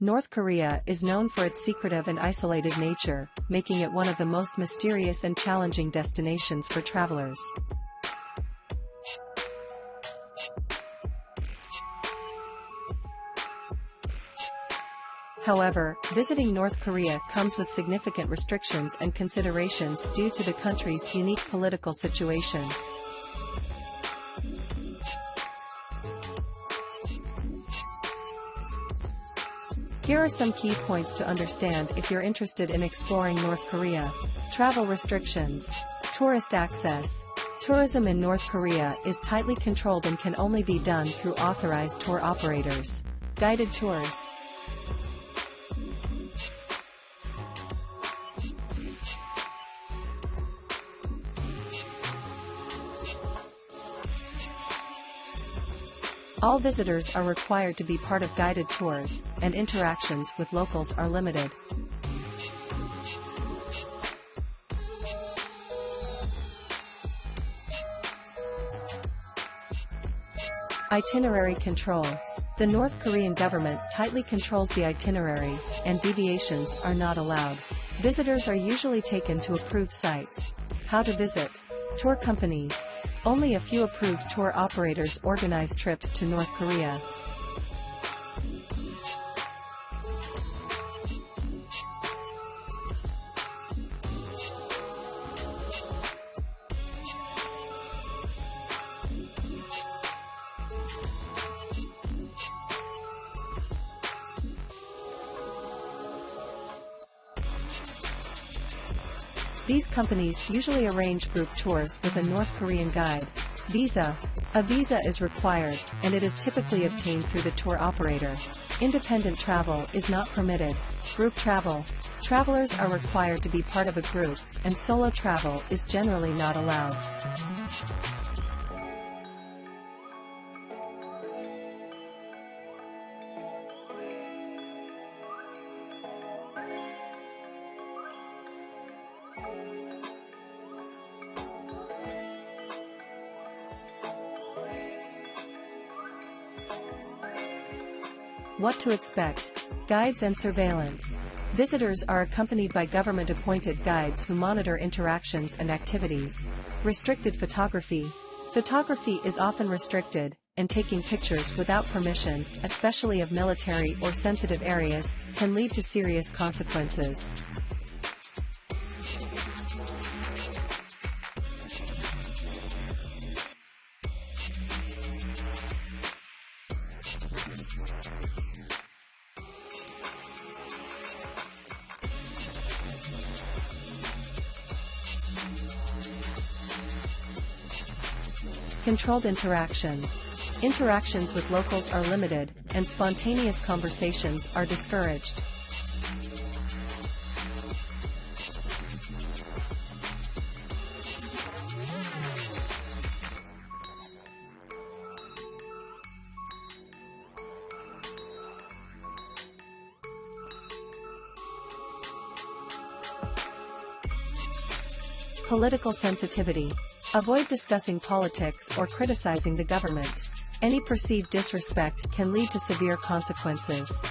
North Korea is known for its secretive and isolated nature, making it one of the most mysterious and challenging destinations for travelers. However, visiting North Korea comes with significant restrictions and considerations due to the country's unique political situation. Here are some key points to understand if you're interested in exploring North Korea. Travel restrictions. Tourist access. Tourism in North Korea is tightly controlled and can only be done through authorized tour operators. Guided tours. All visitors are required to be part of guided tours, and interactions with locals are limited. Itinerary control. The North Korean government tightly controls the itinerary, and deviations are not allowed. Visitors are usually taken to approved sites. How to visit. Tour companies. Only a few approved tour operators organize trips to North Korea. These companies usually arrange group tours with a North Korean guide. Visa. A visa is required, and it is typically obtained through the tour operator. Independent travel is not permitted. Group travel. Travelers are required to be part of a group, and solo travel is generally not allowed. What to expect. Guides and surveillance. Visitors are accompanied by government-appointed guides who monitor interactions and activities. Restricted photography. Photography is often restricted, and taking pictures without permission, especially of military or sensitive areas, can lead to serious consequences. Controlled interactions. Interactions with locals are limited, and spontaneous conversations are discouraged. Political sensitivity. Avoid discussing politics or criticizing the government. Any perceived disrespect can lead to severe consequences.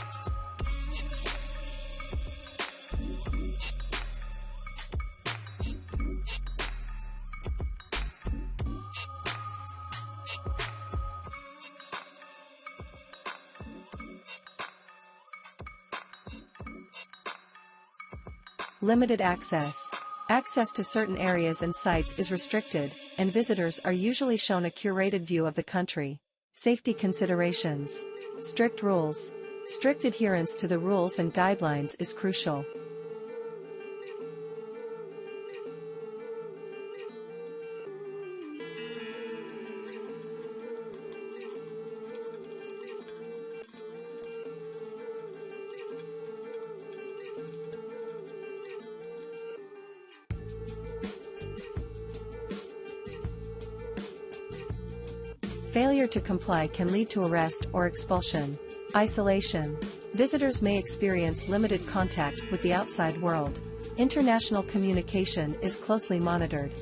Limited access. Access to certain areas and sites is restricted, and visitors are usually shown a curated view of the country. Safety considerations. Strict rules. Strict adherence to the rules and guidelines is crucial. Failure to comply can lead to arrest or expulsion. Isolation. Visitors may experience limited contact with the outside world. International communication is closely monitored.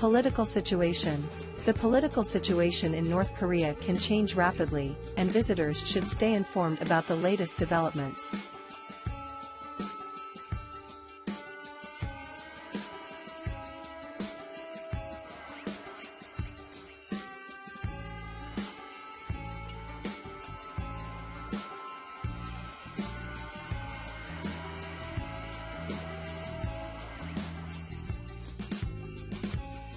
Political situation. The political situation in North Korea can change rapidly, and visitors should stay informed about the latest developments.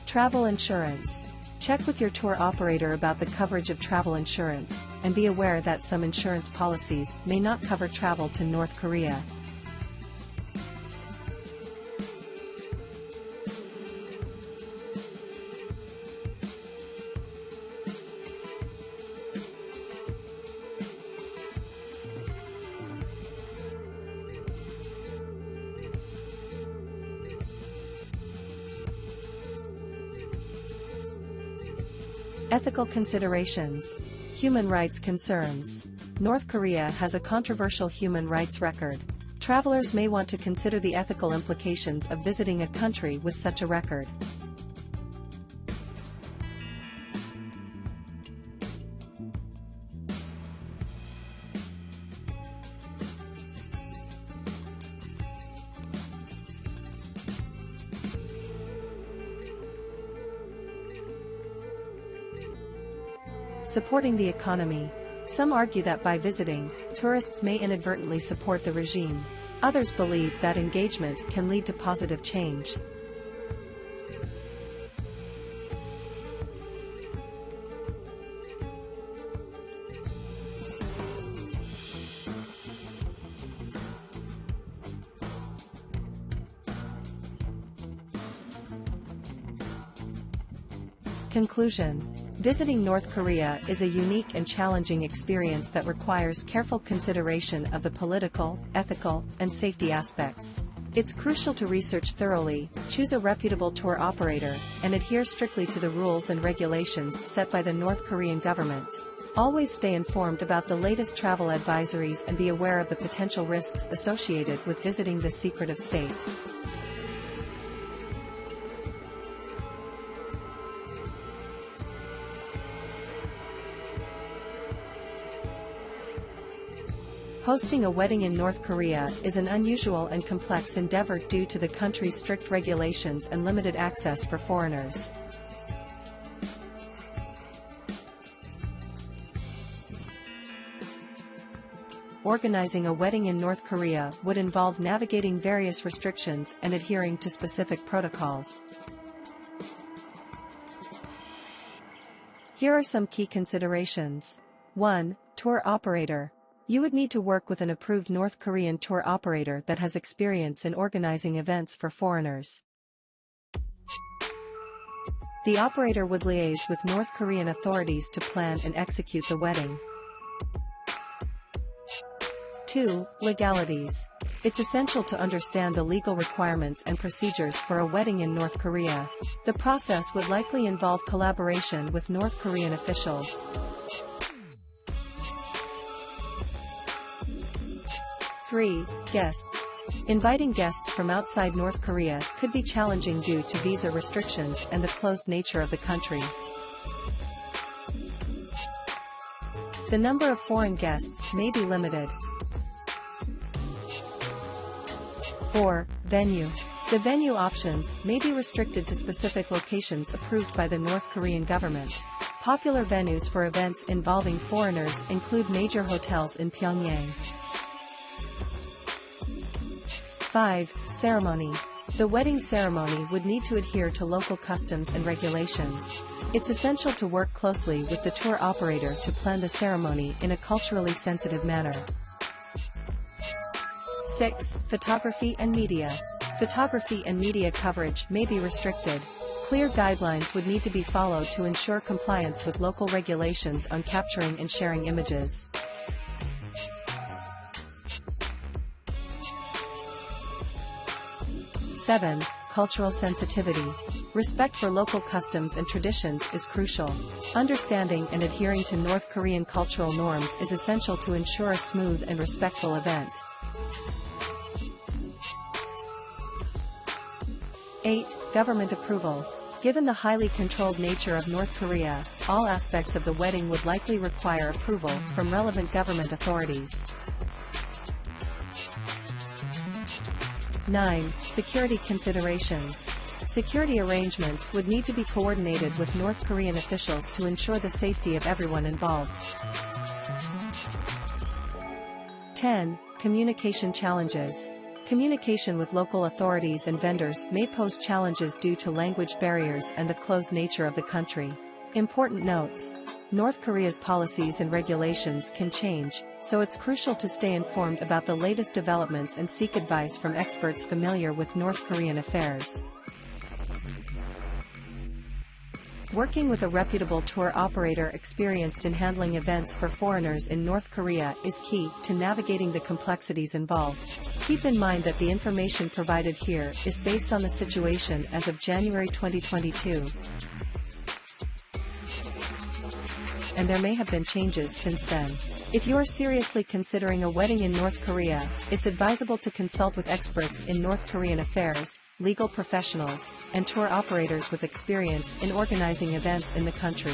Travel insurance. Check with your tour operator about the coverage of travel insurance, and be aware that some insurance policies may not cover travel to North Korea. Ethical considerations. Human rights concerns. North Korea has a controversial human rights record. Travelers may want to consider the ethical implications of visiting a country with such a record. Supporting the economy. Some argue that by visiting, tourists may inadvertently support the regime. Others believe that engagement can lead to positive change. Conclusion. Visiting North Korea is a unique and challenging experience that requires careful consideration of the political, ethical, and safety aspects. It's crucial to research thoroughly, choose a reputable tour operator, and adhere strictly to the rules and regulations set by the North Korean government. Always stay informed about the latest travel advisories and be aware of the potential risks associated with visiting this secretive state. Hosting a wedding in North Korea is an unusual and complex endeavor due to the country's strict regulations and limited access for foreigners. Organizing a wedding in North Korea would involve navigating various restrictions and adhering to specific protocols. Here are some key considerations. 1. Tour operator. You would need to work with an approved North Korean tour operator that has experience in organizing events for foreigners. The operator would liaise with North Korean authorities to plan and execute the wedding. 2. Legalities. It's essential to understand the legal requirements and procedures for a wedding in North Korea. The process would likely involve collaboration with North Korean officials. 3. Guests. Inviting guests from outside North Korea could be challenging due to visa restrictions and the closed nature of the country. The number of foreign guests may be limited. 4. Venue. The venue options may be restricted to specific locations approved by the North Korean government. Popular venues for events involving foreigners include major hotels in Pyongyang. 5. Ceremony. The wedding ceremony would need to adhere to local customs and regulations. It's essential to work closely with the tour operator to plan the ceremony in a culturally sensitive manner. 6. Photography and media. Photography and media coverage may be restricted. Clear guidelines would need to be followed to ensure compliance with local regulations on capturing and sharing images. 7. Cultural sensitivity. Respect for local customs and traditions is crucial. Understanding and adhering to North Korean cultural norms is essential to ensure a smooth and respectful event. 8. Government approval. Given the highly controlled nature of North Korea, all aspects of the wedding would likely require approval from relevant government authorities. 9. Security considerations. Security arrangements would need to be coordinated with North Korean officials to ensure the safety of everyone involved. 10. Communication challenges. Communication with local authorities and vendors may pose challenges due to language barriers and the closed nature of the country. Important notes. North Korea's policies and regulations can change, so it's crucial to stay informed about the latest developments and seek advice from experts familiar with North Korean affairs. Working with a reputable tour operator experienced in handling events for foreigners in North Korea is key to navigating the complexities involved. Keep in mind that the information provided here is based on the situation as of January 2022, and there may have been changes since then. If you are seriously considering a wedding in North Korea, it's advisable to consult with experts in North Korean affairs, legal professionals, and tour operators with experience in organizing events in the country.